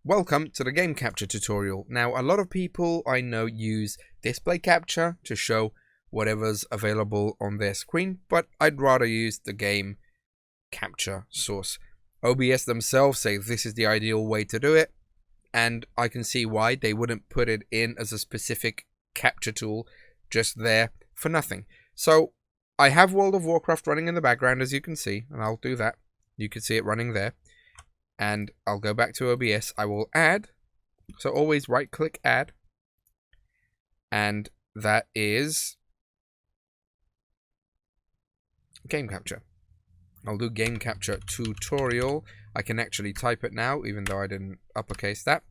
Welcome to the game capture tutorial. Now, a lot of people I know use display capture to show whatever's available on their screen, but I'd rather use the game capture source. OBS themselves say this is the ideal way to do it, and I can see why they wouldn't put it in as a specific capture tool just there for nothing. So I have World of Warcraft running in the background, as you can see, and I'll do that. You can see it running there. And I'll go back to OBS. I will add. So always right click add. And that is game capture. I'll do game capture tutorial. I can actually type it now, even though I didn't uppercase that.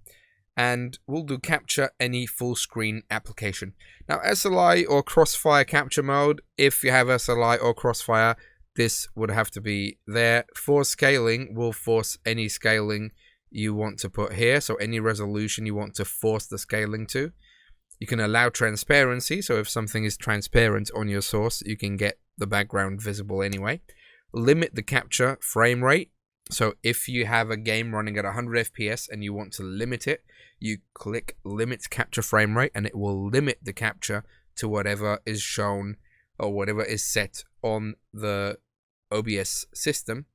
And we'll do capture any full screen application. Now SLI or crossfire capture mode, if you have SLI or crossfire, this would have to be there. For scaling, we'll force any scaling you want to put here. So any resolution you want to force the scaling to. You can allow transparency. So if something is transparent on your source, you can get the background visible anyway. Limit the capture frame rate. So if you have a game running at 100 FPS and you want to limit it, you click limit capture frame rate and it will limit the capture to whatever is shown or whatever is set on the OBS system,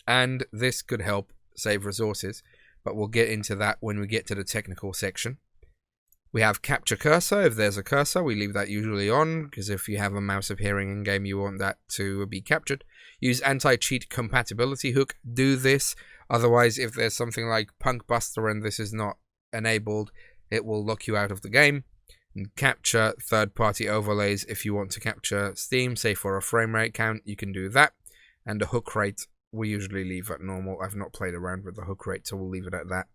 and this could help save resources, but we'll get into that when we get to the technical section. We have capture cursor. If there's a cursor, we leave that usually on, because if you have a mouse of hearing in game, you want that to be captured. Use anti-cheat compatibility hook. Do this, otherwise if there's something like Punk Buster and this is not enabled, it will lock you out of the game. And capture third-party overlays. If you want to capture Steam, say for a frame rate count, you can do that. And the hook rate, we usually leave at normal. I've not played around with the hook rate, so we'll leave it at that.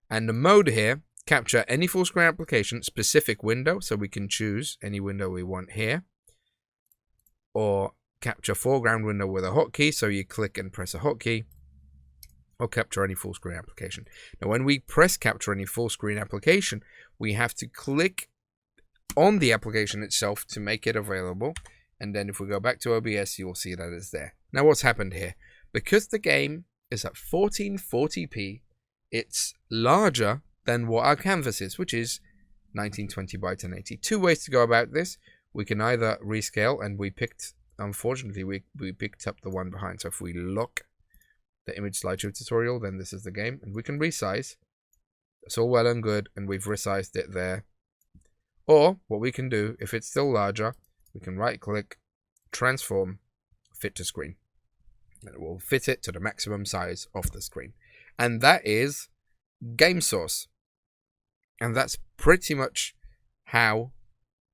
And the mode here, capture any full screen application, specific window, so we can choose any window we want here. Or capture foreground window with a hotkey, so you click and press a hotkey. Or capture any full screen application. Now when we press capture any full screen application, we have to click on the application itself to make it available, and then if we go back to OBS, you'll see that it's there. Now what's happened here? Because the game is at 1440p, it's larger than what our canvas is, which is 1920 by 1080. Two ways to go about this. We can either rescale, and we picked, unfortunately, we picked up the one behind. So if we lock the image slideshow tutorial, then this is the game, and we can resize. It's all well and good, and we've resized it there. Or what we can do, if it's still larger, we can right click, transform, fit to screen. And it will fit it to the maximum size of the screen. And that is game source. And that's pretty much how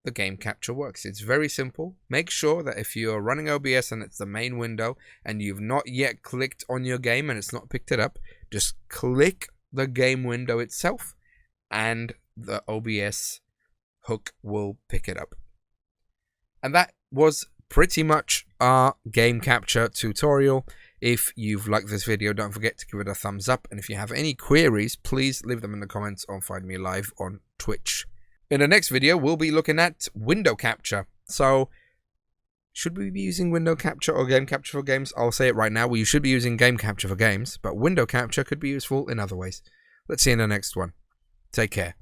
the game capture works. It's very simple. Make sure that if you're running OBS and it's the main window and you've not yet clicked on your game and it's not picked it up, just click the game window itself and the OBS hook will pick it up. And that was pretty much our game capture tutorial. If you've liked this video, don't forget to give it a thumbs up, and if you have any queries, please leave them in the comments or find me live on Twitch. In the next video, we'll be looking at window capture. So should we be using window capture or game capture for games? I'll say it right now, you should be using game capture for games, but window capture could be useful in other ways. Let's see you in the next one. Take care.